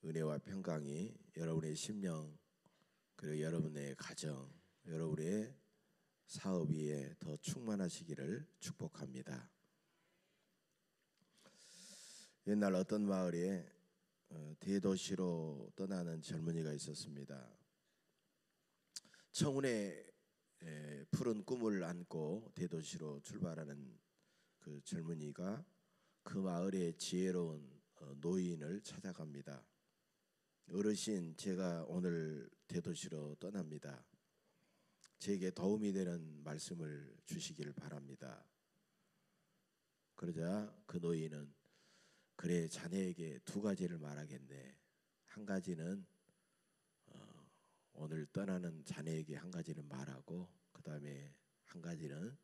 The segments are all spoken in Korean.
은혜와 평강이 여러분의 심령 그리고 여러분의 가정, 여러분의 사업 위에 더 충만하시기를 축복합니다. 옛날 어떤 마을에 대도시로 떠나는 젊은이가 있었습니다. 청운의 푸른 꿈을 안고 대도시로 출발하는 그 젊은이가 그 마을의 지혜로운 노인을 찾아갑니다. 어르신, 제가 오늘 대도시로 떠납니다. 제게 도움이 되는 말씀을 주시길 바랍니다. 그러자 그 노인은, 그래, 자네에게 두 가지를 말하겠네. 한 가지는 오늘 떠나는 자네에게 한 가지는 말하고, 그 다음에 한 가지는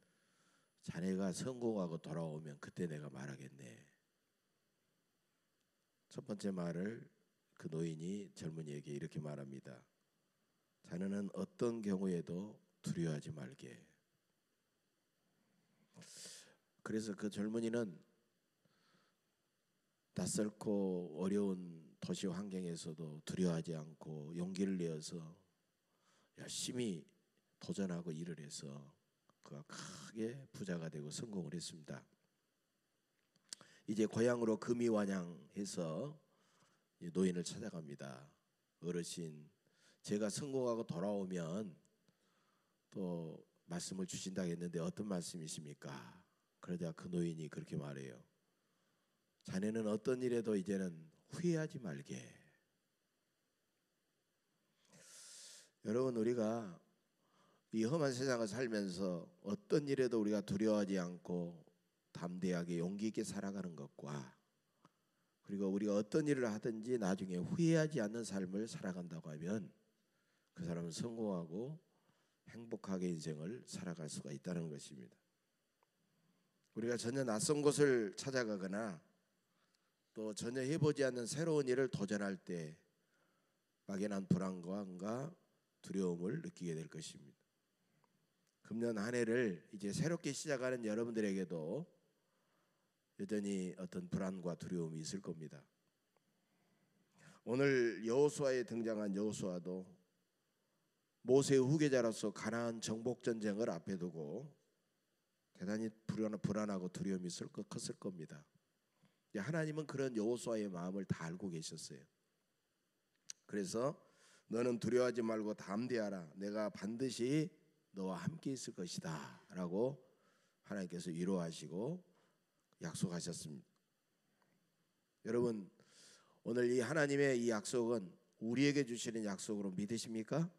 자네가 성공하고 돌아오면 그때 내가 말하겠네. 첫 번째 말을 그 노인이 젊은이에게 이렇게 말합니다. 자네는 어떤 경우에도 두려워하지 말게. 그래서 그 젊은이는 낯설고 어려운 도시 환경에서도 두려워하지 않고 용기를 내어서 열심히 도전하고 일을 해서 그가 크게 부자가 되고 성공을 했습니다. 이제 고향으로 금이환영해서 노인을 찾아갑니다. 어르신, 제가 성공하고 돌아오면 또 말씀을 주신다고 했는데 어떤 말씀이십니까? 그러자 그 노인이 그렇게 말해요. 자네는 어떤 일에도 이제는 후회하지 말게. 여러분, 우리가 이 험한 세상을 살면서 어떤 일에도 우리가 두려워하지 않고 담대하게 용기 있게 살아가는 것과, 그리고 우리가 어떤 일을 하든지 나중에 후회하지 않는 삶을 살아간다고 하면 그 사람은 성공하고 행복하게 인생을 살아갈 수가 있다는 것입니다. 우리가 전혀 낯선 곳을 찾아가거나 또 전혀 해보지 않는 새로운 일을 도전할 때 막연한 불안감과 두려움을 느끼게 될 것입니다. 금년 한 해를 이제 새롭게 시작하는 여러분들에게도 여전히 어떤 불안과 두려움이 있을 겁니다. 오늘 여호수아에 등장한 여호수아도 모세의 후계자로서 가나안 정복 전쟁을 앞에 두고 대단히 불안하고 두려움이 컸을 겁니다. 하나님은 그런 여호수아의 마음을 다 알고 계셨어요. 그래서 너는 두려워하지 말고 담대하라. 내가 반드시 너와 함께 있을 것이다 라고 하나님께서 위로하시고 약속하셨습니다. 여러분, 오늘 이 하나님의 이 약속은 우리에게 주시는 약속으로 믿으십니까?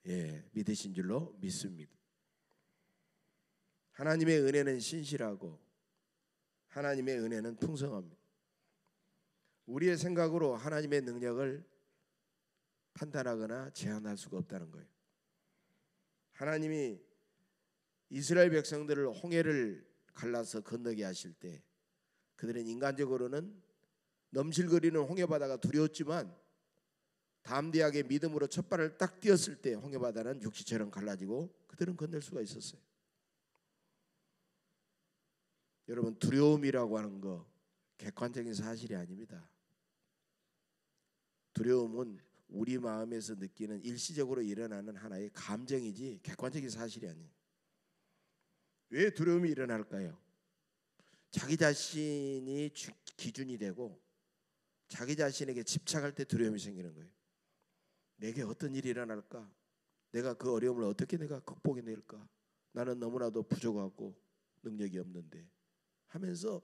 예, 믿으신 줄로 믿습니다. 하나님의 은혜는 신실하고 하나님의 은혜는 풍성합니다. 우리의 생각으로 하나님의 능력을 판단하거나 제한할 수가 없다는 거예요. 하나님이 이스라엘 백성들을 홍해를 갈라서 건너게 하실 때 그들은 인간적으로는 넘실거리는 홍해바다가 두려웠지만 담대하게 믿음으로 첫 발을 딱 띄었을 때 홍해바다는 육지처럼 갈라지고 그들은 건널 수가 있었어요. 여러분, 두려움이라고 하는 거 객관적인 사실이 아닙니다. 두려움은 우리 마음에서 느끼는 일시적으로 일어나는 하나의 감정이지 객관적인 사실이 아니에요. 왜 두려움이 일어날까요? 자기 자신이 기준이 되고 자기 자신에게 집착할 때 두려움이 생기는 거예요. 내게 어떤 일이 일어날까? 내가 그 어려움을 어떻게 내가 극복해낼까? 나는 너무나도 부족하고 능력이 없는데 하면서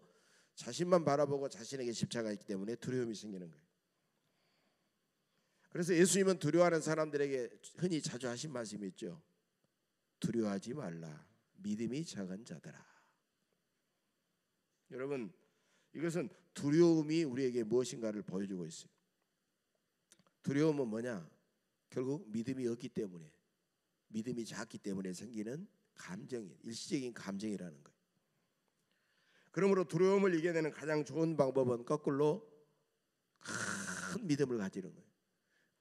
자신만 바라보고 자신에게 집착하기 때문에 두려움이 생기는 거예요. 그래서 예수님은 두려워하는 사람들에게 흔히 자주 하신 말씀이 있죠. 두려워하지 말라. 믿음이 작은 자들아. 여러분, 이것은 두려움이 우리에게 무엇인가를 보여주고 있어요. 두려움은 뭐냐? 결국 믿음이 없기 때문에, 믿음이 작기 때문에 생기는 감정이, 일시적인 감정이라는 거예요. 그러므로 두려움을 이겨내는 가장 좋은 방법은 거꾸로 큰 믿음을 가지는 거예요.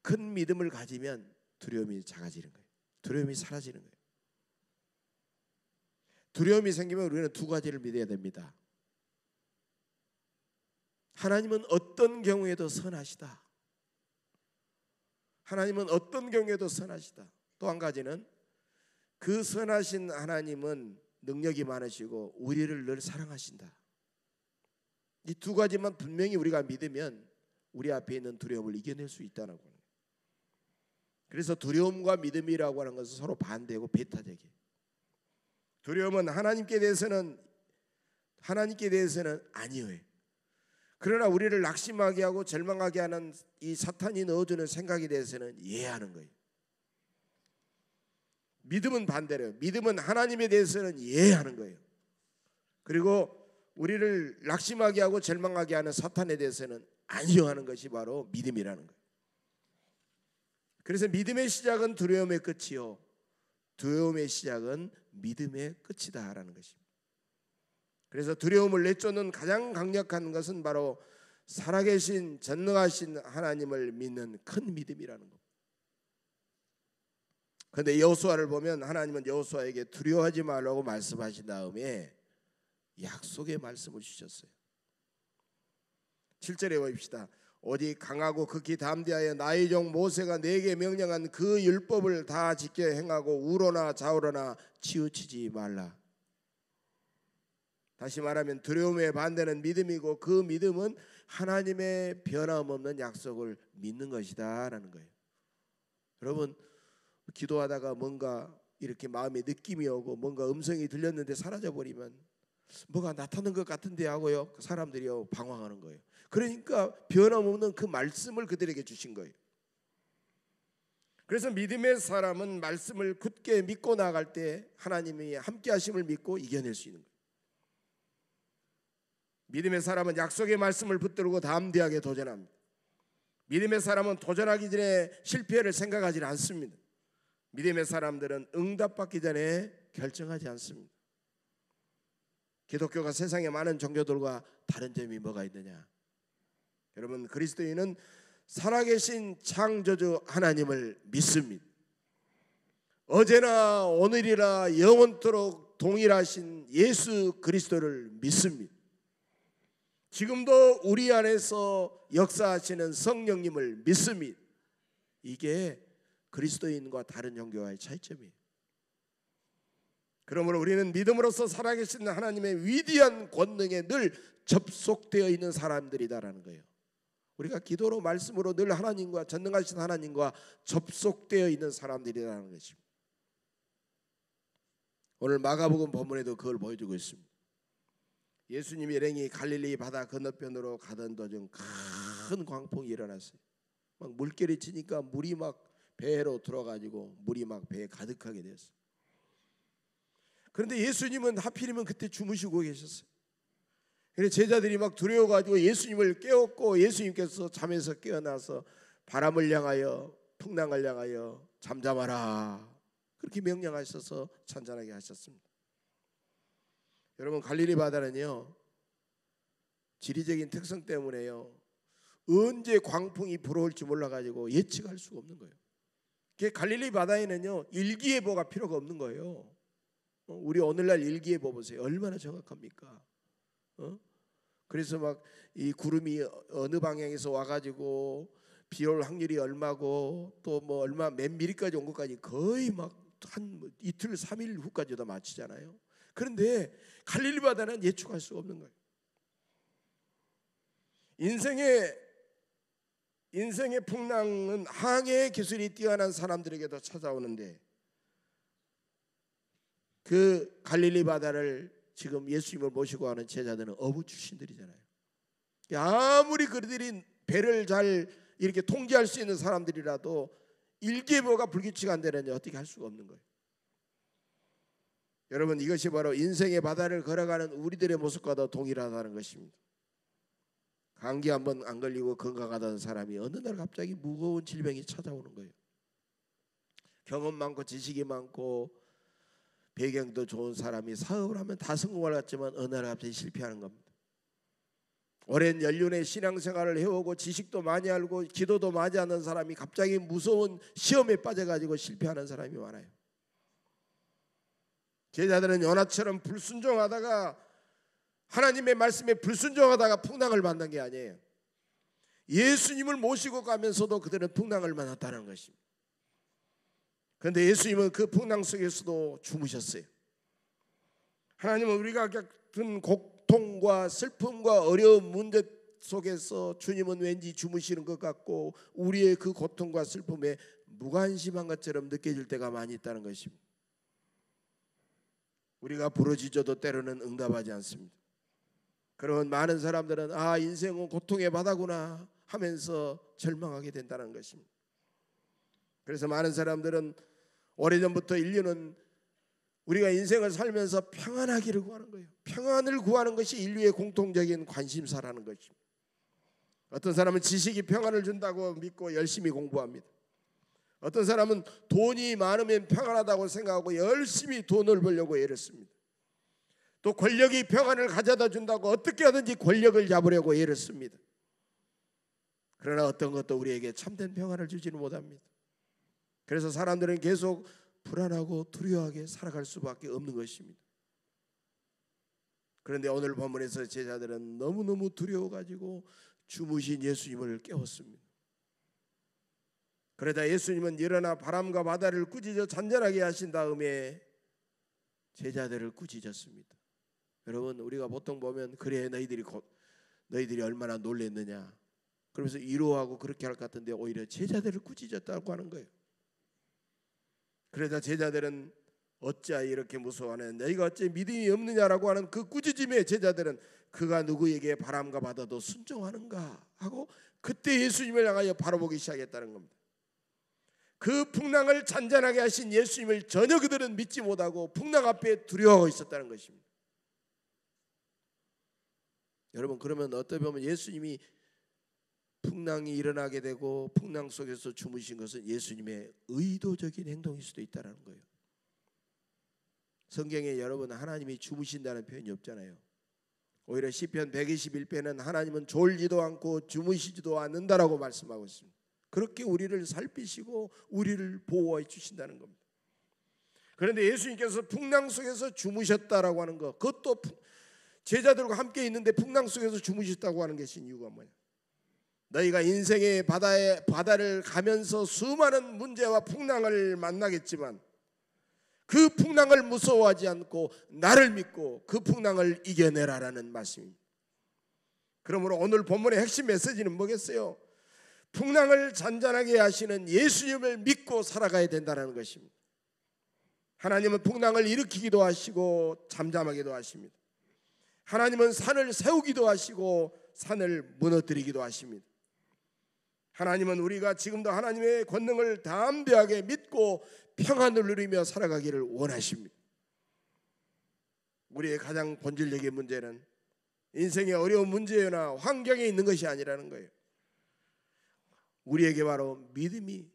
큰 믿음을 가지면 두려움이 작아지는 거예요. 두려움이 사라지는 거예요. 두려움이 생기면 우리는 두 가지를 믿어야 됩니다. 하나님은 어떤 경우에도 선하시다. 하나님은 어떤 경우에도 선하시다. 또 한 가지는 그 선하신 하나님은 능력이 많으시고 우리를 늘 사랑하신다. 이 두 가지만 분명히 우리가 믿으면 우리 앞에 있는 두려움을 이겨낼 수 있다는 거예요. 그래서 두려움과 믿음이라고 하는 것은 서로 반대고 배타적이에요. 두려움은 하나님께 대해서는 아니에요. 그러나 우리를 낙심하게 하고 절망하게 하는 이 사탄이 넣어주는 생각에 대해서는 이해하는 거예요. 믿음은 반대로요. 믿음은 하나님에 대해서는 이해하는 거예요. 그리고 우리를 낙심하게 하고 절망하게 하는 사탄에 대해서는 안녕하는 것이 바로 믿음이라는 거예요. 그래서 믿음의 시작은 두려움의 끝이요, 두려움의 시작은 믿음의 끝이다라는 것입니다. 그래서 두려움을 내쫓는 가장 강력한 것은 바로 살아계신 전능하신 하나님을 믿는 큰 믿음이라는 겁니다. 그런데 여호수아를 보면 하나님은 여호수아에게 두려워하지 말라고 말씀하신 다음에 약속의 말씀을 주셨어요. 7절에 봅시다. 오직 강하고 극히 담대하여 나의 종 모세가 내게 명령한 그 율법을 다 지켜 행하고 우로나 좌우로나 치우치지 말라. 다시 말하면 두려움의 반대는 믿음이고 그 믿음은 하나님의 변함없는 약속을 믿는 것이다 라는 거예요. 여러분, 기도하다가 뭔가 이렇게 마음에 느낌이 오고 뭔가 음성이 들렸는데 사라져버리면 뭐가 나타난 것 같은데 하고요, 사람들이 방황하는 거예요. 그러니까 변함없는 그 말씀을 그들에게 주신 거예요. 그래서 믿음의 사람은 말씀을 굳게 믿고 나아갈 때 하나님이 함께 하심을 믿고 이겨낼 수 있는 거예요. 믿음의 사람은 약속의 말씀을 붙들고 담대하게 도전합니다. 믿음의 사람은 도전하기 전에 실패를 생각하지 않습니다. 믿음의 사람들은 응답받기 전에 결정하지 않습니다. 기독교가 세상의 많은 종교들과 다른 점이 뭐가 있느냐? 여러분, 그리스도인은 살아계신 창조주 하나님을 믿습니다. 어제나 오늘이라 영원토록 동일하신 예수 그리스도를 믿습니다. 지금도 우리 안에서 역사하시는 성령님을 믿습니다. 이게 그리스도인과 다른 종교와의 차이점이에요. 그러므로 우리는 믿음으로써 살아계신 하나님의 위대한 권능에 늘 접속되어 있는 사람들이다라는 거예요. 우리가 기도로 말씀으로 늘 하나님과 전능하신 하나님과 접속되어 있는 사람들이라는 것입니다. 오늘 마가복음 본문에도 그걸 보여주고 있습니다. 예수님이 일행이 갈릴리 바다 건너편으로 가던 도중 큰 광풍이 일어났어요. 막 물결이 치니까 물이 막 배로 들어가지고 물이 막 배에 가득하게 됐어요. 그런데 예수님은 하필이면 그때 주무시고 계셨어요. 그래서 제자들이 막 두려워가지고 예수님을 깨웠고 예수님께서 잠에서 깨어나서 바람을 향하여 풍랑을 향하여 잠잠하라 그렇게 명령하셔서 잔잔하게 하셨습니다. 여러분, 갈릴리 바다는요, 지리적인 특성 때문에요, 언제 광풍이 불어올지 몰라가지고 예측할 수가 없는 거예요. 갈릴리 바다에는요 일기예보가 필요가 없는 거예요. 우리 오늘날 일기예보 보세요. 얼마나 정확합니까? 그래서 막 이 구름이 어느 방향에서 와가지고 비올 확률이 얼마고 또 뭐 얼마 몇 미리까지 온 것까지 거의 막 한 이틀 3일 후까지 다 맞추잖아요. 그런데 갈릴리 바다는 예측할 수가 없는 거예요. 인생의 풍랑은 항해 기술이 뛰어난 사람들에게도 찾아오는데 그 갈릴리 바다를 지금 예수님을 모시고 가는 제자들은 어부 출신들이잖아요. 아무리 그들이 배를 잘 이렇게 통제할 수 있는 사람들이라도 일기예보가 불규칙 안 되는데 어떻게 할 수가 없는 거예요. 여러분, 이것이 바로 인생의 바다를 걸어가는 우리들의 모습과도 동일하다는 것입니다. 감기 한번 안 걸리고 건강하던 사람이 어느 날 갑자기 무거운 질병이 찾아오는 거예요. 경험 많고 지식이 많고 배경도 좋은 사람이 사업을 하면 다 성공을 했지만 어느 날 갑자기 실패하는 겁니다. 오랜 연륜의 신앙생활을 해오고 지식도 많이 알고 기도도 많이 하는 사람이 갑자기 무서운 시험에 빠져가지고 실패하는 사람이 많아요. 제자들은 요나처럼 불순종하다가 하나님의 말씀에 불순종하다가 풍랑을 만난 게 아니에요. 예수님을 모시고 가면서도 그들은 풍랑을 만났다는 것입니다. 그런데 예수님은 그 풍랑 속에서도 주무셨어요. 하나님은 우리가 겪은 고통과 슬픔과 어려운 문제 속에서 주님은 왠지 주무시는 것 같고 우리의 그 고통과 슬픔에 무관심한 것처럼 느껴질 때가 많이 있다는 것입니다. 우리가 부르짖어도 때로는 응답하지 않습니다. 그러면 많은 사람들은 인생은 고통의 바다구나 하면서 절망하게 된다는 것입니다. 그래서 많은 사람들은 오래전부터 인류는 우리가 인생을 살면서 평안하기를 구하는 거예요. 평안을 구하는 것이 인류의 공통적인 관심사라는 것입니다. 어떤 사람은 지식이 평안을 준다고 믿고 열심히 공부합니다. 어떤 사람은 돈이 많으면 평안하다고 생각하고 열심히 돈을 벌려고 애를 씁니다. 또 권력이 평안을 가져다 준다고 어떻게 하든지 권력을 잡으려고 애를 씁니다. 그러나 어떤 것도 우리에게 참된 평안을 주지는 못합니다. 그래서 사람들은 계속 불안하고 두려워하게 살아갈 수밖에 없는 것입니다. 그런데 오늘 본문에서 제자들은 너무너무 두려워가지고 주무신 예수님을 깨웠습니다. 그러다 예수님은 일어나 바람과 바다를 꾸짖어 잔잔하게 하신 다음에 제자들을 꾸짖었습니다. 여러분, 우리가 보통 보면 그래 너희들이 얼마나 놀랬느냐 그러면서 위로하고 그렇게 할 것 같은데 오히려 제자들을 꾸짖었다고 하는 거예요. 그러자 제자들은 어찌 이렇게 무서워하는 너희가 어찌 믿음이 없느냐라고 하는 그 꾸짖음에 제자들은 그가 누구에게 바람과 바다도 순종하는가 하고 그때 예수님을 향하여 바라보기 시작했다는 겁니다. 그 풍랑을 잔잔하게 하신 예수님을 전혀 그들은 믿지 못하고 풍랑 앞에 두려워하고 있었다는 것입니다. 여러분, 그러면 어떻게 보면 예수님이 풍랑이 일어나게 되고 풍랑 속에서 주무신 것은 예수님의 의도적인 행동일 수도 있다는 거예요. 성경에 여러분 하나님이 주무신다는 표현이 없잖아요. 오히려 시편 121편은 하나님은 졸지도 않고 주무시지도 않는다라고 말씀하고 있습니다. 그렇게 우리를 살피시고 우리를 보호해 주신다는 겁니다. 그런데 예수님께서 풍랑 속에서 주무셨다라고 하는 것, 그것도 제자들과 함께 있는데 풍랑 속에서 주무셨다고 하는 것인 이유가 뭐냐? 너희가 인생의 바다를 가면서 수많은 문제와 풍랑을 만나겠지만 그 풍랑을 무서워하지 않고 나를 믿고 그 풍랑을 이겨내라라는 말씀입니다. 그러므로 오늘 본문의 핵심 메시지는 뭐겠어요? 풍랑을 잔잔하게 하시는 예수님을 믿고 살아가야 된다는 것입니다. 하나님은 풍랑을 일으키기도 하시고 잠잠하기도 하십니다. 하나님은 산을 세우기도 하시고 산을 무너뜨리기도 하십니다. 하나님은 우리가 지금도 하나님의 권능을 담대하게 믿고 평안을 누리며 살아가기를 원하십니다. 우리의 가장 본질적인 문제는 인생의 어려운 문제나 환경에 있는 것이 아니라는 거예요. 우리에게 바로 믿음이,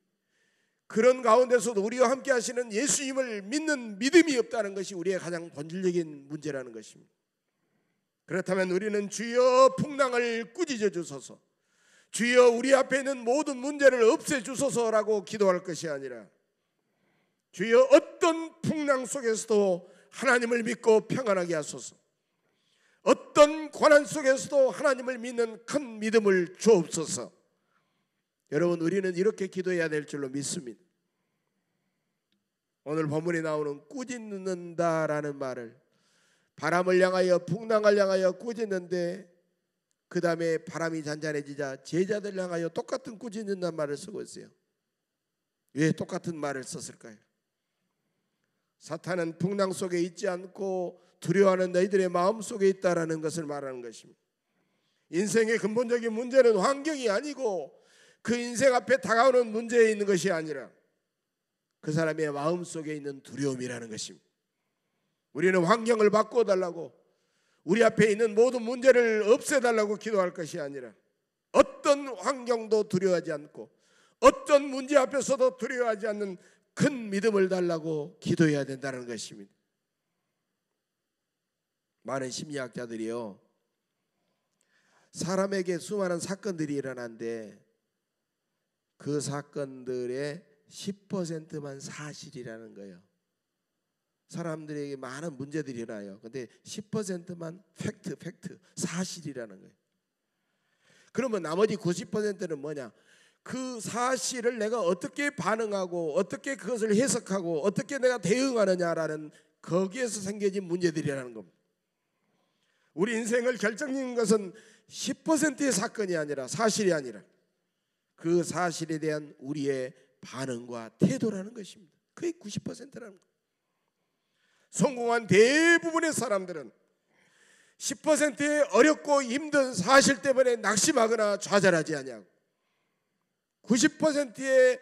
그런 가운데서도 우리와 함께 하시는 예수님을 믿는 믿음이 없다는 것이 우리의 가장 본질적인 문제라는 것입니다. 그렇다면 우리는 주여 풍랑을 꾸짖어 주소서, 주여 우리 앞에 있는 모든 문제를 없애 주소서라고 기도할 것이 아니라 주여 어떤 풍랑 속에서도 하나님을 믿고 평안하게 하소서, 어떤 고난 속에서도 하나님을 믿는 큰 믿음을 주옵소서. 여러분, 우리는 이렇게 기도해야 될 줄로 믿습니다. 오늘 본문에 나오는 꾸짖는다라는 말을, 바람을 향하여 풍랑을 향하여 꾸짖는데 그 다음에 바람이 잔잔해지자 제자들 향하여 똑같은 꾸짖는다는 말을 쓰고 있어요. 왜 똑같은 말을 썼을까요? 사탄은 풍랑 속에 있지 않고 두려워하는 너희들의 마음 속에 있다라는 것을 말하는 것입니다. 인생의 근본적인 문제는 환경이 아니고 그 인생 앞에 다가오는 문제에 있는 것이 아니라 그 사람의 마음 속에 있는 두려움이라는 것입니다. 우리는 환경을 바꿔달라고, 우리 앞에 있는 모든 문제를 없애달라고 기도할 것이 아니라 어떤 환경도 두려워하지 않고 어떤 문제 앞에서도 두려워하지 않는 큰 믿음을 달라고 기도해야 된다는 것입니다. 많은 심리학자들이요, 사람에게 수많은 사건들이 일어나는데 그 사건들의 10%만 사실이라는 거예요. 사람들에게 많은 문제들이 일어나요. 근데 10%만 팩트, 사실이라는 거예요. 그러면 나머지 90%는 뭐냐? 그 사실을 내가 어떻게 반응하고 어떻게 그것을 해석하고 어떻게 내가 대응하느냐라는 거기에서 생겨진 문제들이라는 겁니다. 우리 인생을 결정짓는 것은 10%의 사건이 아니라, 사실이 아니라 그 사실에 대한 우리의 반응과 태도라는 것입니다. 그게 90%라는 거예요. 성공한 대부분의 사람들은 10%의 어렵고 힘든 사실 때문에 낙심하거나 좌절하지 아니하고 90%의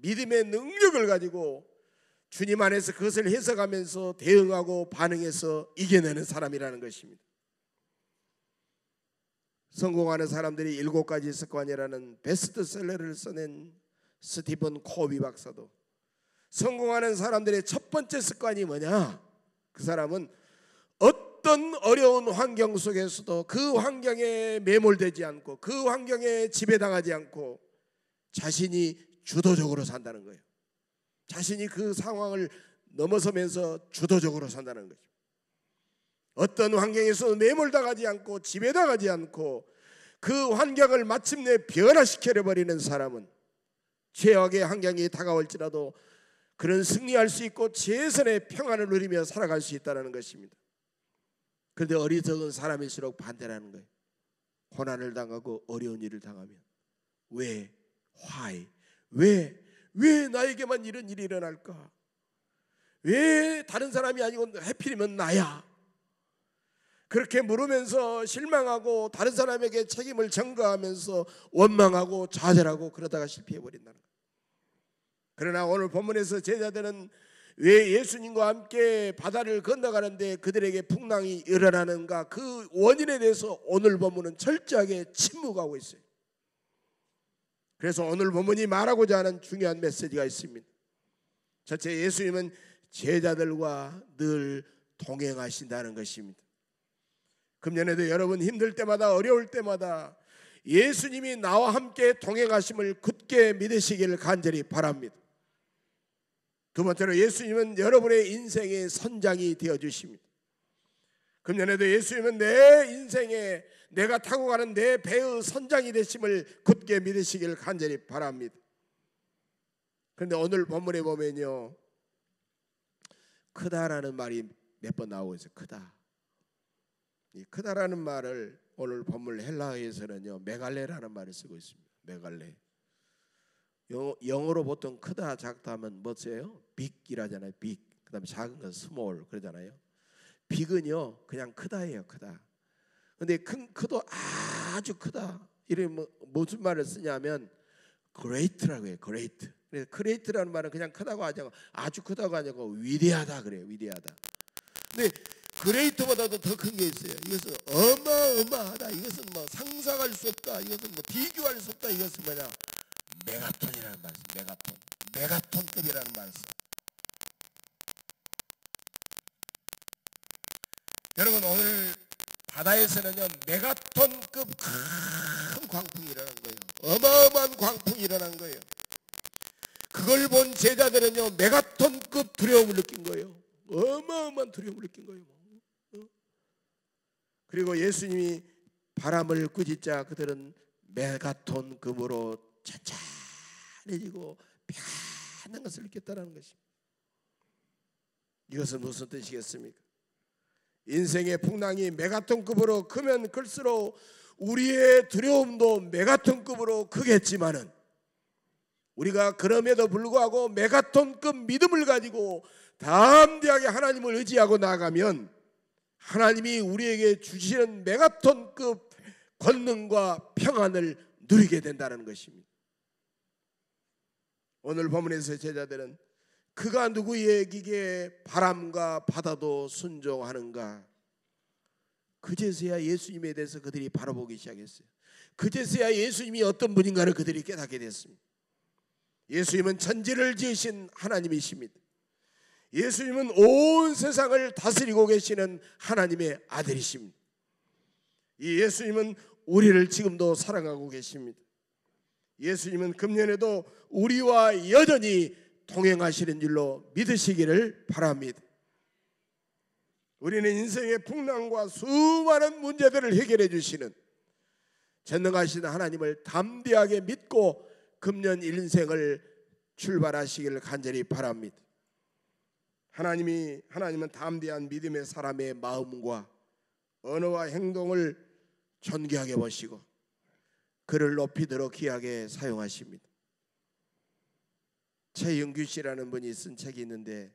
믿음의 능력을 가지고 주님 안에서 그것을 해석하면서 대응하고 반응해서 이겨내는 사람이라는 것입니다. 성공하는 사람들이 7가지 습관이라는 베스트셀러를 써낸 스티븐 코비 박사도 성공하는 사람들의 첫 번째 습관이 뭐냐? 그 사람은 어떤 어려운 환경 속에서도 그 환경에 매몰되지 않고 그 환경에 지배당하지 않고 자신이 주도적으로 산다는 거예요. 자신이 그 상황을 넘어서면서 주도적으로 산다는 거죠. 어떤 환경에서 매몰당하지 않고 지배당하지 않고 그 환경을 마침내 변화시켜버리는 사람은 최악의 환경이 다가올지라도 그는 승리할 수 있고 최선의 평안을 누리며 살아갈 수 있다는 것입니다. 그런데 어리석은 사람일수록 반대라는 거예요. 고난을 당하고 어려운 일을 당하면 왜? Why? 왜 나에게만 이런 일이 일어날까? 왜 다른 사람이 아니고 하필이면 나야? 그렇게 물으면서 실망하고 다른 사람에게 책임을 전가하면서 원망하고 좌절하고 그러다가 실패해버린다는 거예요. 그러나 오늘 본문에서 제자들은 왜 예수님과 함께 바다를 건너가는데 그들에게 풍랑이 일어나는가, 그 원인에 대해서 오늘 본문은 철저하게 침묵하고 있어요. 그래서 오늘 본문이 말하고자 하는 중요한 메시지가 있습니다. 첫째, 예수님은 제자들과 늘 동행하신다는 것입니다. 금년에도 여러분 힘들 때마다 어려울 때마다 예수님이 나와 함께 동행하심을 굳게 믿으시기를 간절히 바랍니다. 두 번째로, 예수님은 여러분의 인생의 선장이 되어주십니다. 금년에도 예수님은 내 인생에 내가 타고 가는 내 배의 선장이 되심을 굳게 믿으시기를 간절히 바랍니다. 그런데 오늘 본문에 보면요, 크다라는 말이 몇 번 나오고 있어요. 크다. 이 크다라는 말을 오늘 본문 헬라어에서는요 메갈레라는 말을 쓰고 있습니다. 메갈레. 영어로 보통 크다 작다 하면 뭐예요? 빅이라잖아요. 빅. 그다음에 작은 건 스몰 그러잖아요. 빅은요 그냥 크다예요. 크다. 근데 크도 아주 크다. 이래 무슨 말을 쓰냐면 great라고 해요. great. 그래서 great라는 말은 그냥 크다고 하지 않고 아주 크다고 하지 않고 위대하다 그래요. 위대하다. 근데 그레이트보다도 더 큰 게 있어요. 이것은 어마어마하다. 이것은 뭐 상상할 수 없다. 이것은 뭐 비교할 수 없다. 이것은 뭐냐? 메가톤이라는 말씀. 메가톤. 메가톤급이라는 말씀. 여러분 오늘 바다에서는요 메가톤급 큰 광풍이 일어난 거예요. 어마어마한 광풍이 일어난 거예요. 그걸 본 제자들은요 메가톤급 두려움을 느낀 거예요. 어마어마한 두려움을 느낀 거예요. 그리고 예수님이 바람을 꾸짖자 그들은 메가톤급으로 찬찬해지고 편한 것을 느꼈다는 것입니다. 이것은 무슨 뜻이겠습니까? 인생의 풍랑이 메가톤급으로 크면 클수록 우리의 두려움도 메가톤급으로 크겠지만은 우리가 그럼에도 불구하고 메가톤급 믿음을 가지고 담대하게 하나님을 의지하고 나아가면 하나님이 우리에게 주시는 메가톤급 권능과 평안을 누리게 된다는 것입니다. 오늘 본문에서 제자들은 그가 누구에게 바람과 바다도 순종하는가, 그제서야 예수님에 대해서 그들이 바라보기 시작했어요. 그제서야 예수님이 어떤 분인가를 그들이 깨닫게 됐습니다. 예수님은 천지를 지으신 하나님이십니다. 예수님은 온 세상을 다스리고 계시는 하나님의 아들이십니다. 이 예수님은 우리를 지금도 사랑하고 계십니다. 예수님은 금년에도 우리와 여전히 동행하시는 줄로 믿으시기를 바랍니다. 우리는 인생의 풍랑과 수많은 문제들을 해결해 주시는 전능하신 하나님을 담대하게 믿고 금년 인생을 출발하시기를 간절히 바랍니다. 하나님은 담대한 믿음의 사람의 마음과 언어와 행동을 존귀하게 보시고 그를 높이도록 귀하게 사용하십니다. 최영규 씨라는 분이 쓴 책이 있는데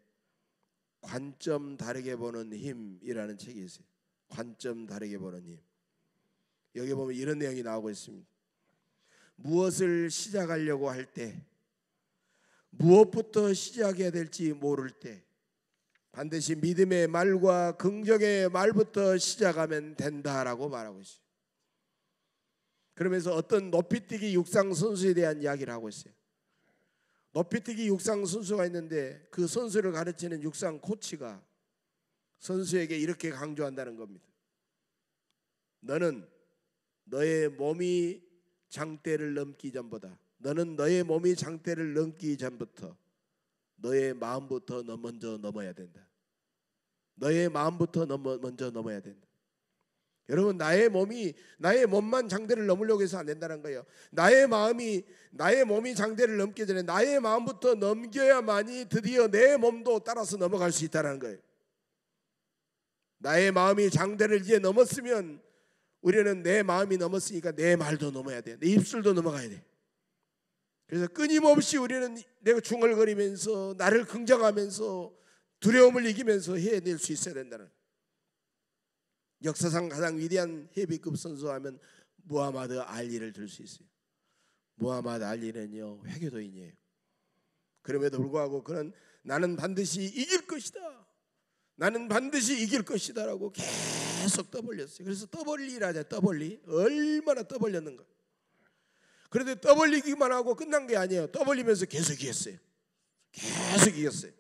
관점 다르게 보는 힘이라는 책이 있어요. 관점 다르게 보는 힘. 여기 보면 이런 내용이 나오고 있습니다. 무엇을 시작하려고 할 때, 무엇부터 시작해야 될지 모를 때 반드시 믿음의 말과 긍정의 말부터 시작하면 된다라고 말하고 있어요. 그러면서 어떤 높이뛰기 육상 선수에 대한 이야기를 하고 있어요. 높이뛰기 육상 선수가 있는데 그 선수를 가르치는 육상 코치가 선수에게 이렇게 강조한다는 겁니다. 너는 너의 몸이 장대를 넘기 전보다, 너는 너의 몸이 장대를 넘기 전부터 너의 마음부터 먼저 넘어야 된다. 너의 마음부터 먼저 넘어야 된다. 여러분, 나의 몸만 장대를 넘으려고 해서 안 된다는 거예요. 나의 몸이 장대를 넘기 전에 나의 마음부터 넘겨야만이 드디어 내 몸도 따라서 넘어갈 수 있다는 거예요. 나의 마음이 장대를 이제 넘었으면 우리는 내 마음이 넘었으니까 내 말도 넘어야 돼. 내 입술도 넘어가야 돼. 그래서 끊임없이 우리는 내가 중얼거리면서 나를 긍정하면서 두려움을 이기면서 해낼 수 있어야 된다는 거예요. 역사상 가장 위대한 헤비급 선수 하면 무하마드 알리를 들 수 있어요. 무하마드 알리는요 회교도인이에요. 그럼에도 불구하고 그는 나는 반드시 이길 것이다, 나는 반드시 이길 것이다라고 계속 떠벌렸어요. 그래서 떠벌리라자, 떠벌리. 얼마나 떠벌렸는가. 그런데 떠벌리기만 하고 끝난 게 아니에요. 떠벌리면서 계속 이겼어요. 계속 이겼어요.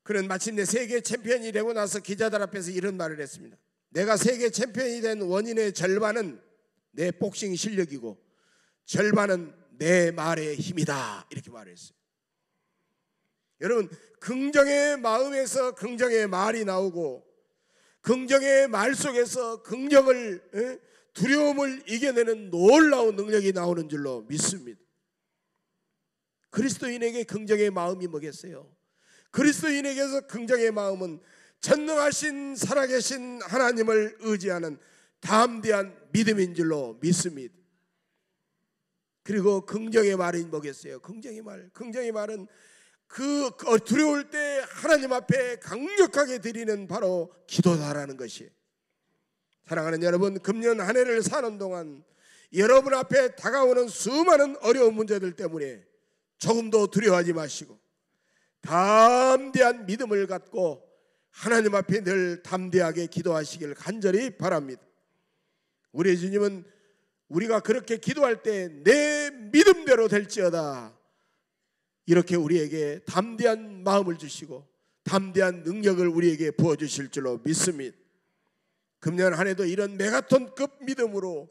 그는 마침내 세계 챔피언이 되고 나서 기자들 앞에서 이런 말을 했습니다. 내가 세계 챔피언이 된 원인의 절반은 내 복싱 실력이고 절반은 내 말의 힘이다, 이렇게 말했어요. 여러분, 긍정의 마음에서 긍정의 말이 나오고 긍정의 말 속에서 긍정을, 두려움을 이겨내는 놀라운 능력이 나오는 줄로 믿습니다. 그리스도인에게 긍정의 마음이 뭐겠어요? 그리스도인에게서 긍정의 마음은 전능하신 살아계신 하나님을 의지하는 담대한 믿음인 줄로 믿습니다. 그리고 긍정의 말이 뭐겠어요? 긍정의 말은 그 두려울 때 하나님 앞에 강력하게 드리는 바로 기도다라는 것이. 사랑하는 여러분, 금년 한 해를 사는 동안 여러분 앞에 다가오는 수많은 어려운 문제들 때문에 조금도 두려워하지 마시고 담대한 믿음을 갖고 하나님 앞에 늘 담대하게 기도하시길 간절히 바랍니다. 우리 주님은 우리가 그렇게 기도할 때 내 믿음대로 될지어다, 이렇게 우리에게 담대한 마음을 주시고 담대한 능력을 우리에게 부어주실 줄로 믿습니다. 금년 한 해도 이런 메가톤급 믿음으로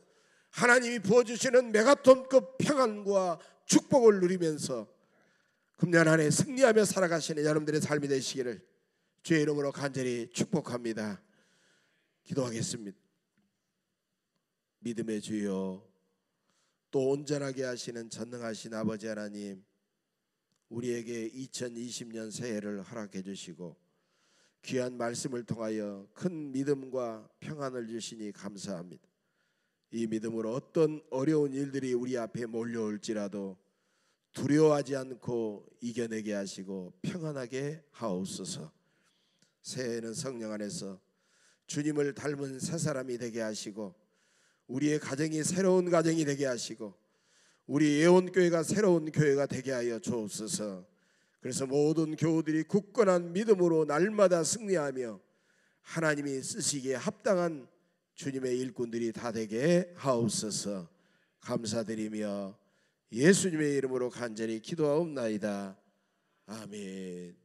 하나님이 부어주시는 메가톤급 평안과 축복을 누리면서 금년 한 해 승리하며 살아가시는 여러분들의 삶이 되시기를 주의 이름으로 간절히 축복합니다. 기도하겠습니다. 믿음의 주여, 또 온전하게 하시는 전능하신 아버지 하나님, 우리에게 2020년 새해를 허락해 주시고 귀한 말씀을 통하여 큰 믿음과 평안을 주시니 감사합니다. 이 믿음으로 어떤 어려운 일들이 우리 앞에 몰려올지라도 두려워하지 않고 이겨내게 하시고 평안하게 하옵소서. 새해에는 성령 안에서 주님을 닮은 새 사람이 되게 하시고 우리의 가정이 새로운 가정이 되게 하시고 우리 예원교회가 새로운 교회가 되게 하여 주옵소서. 그래서 모든 교우들이 굳건한 믿음으로 날마다 승리하며 하나님이 쓰시기에 합당한 주님의 일꾼들이 다 되게 하옵소서. 감사드리며 예수님의 이름으로 간절히 기도하옵나이다. 아멘.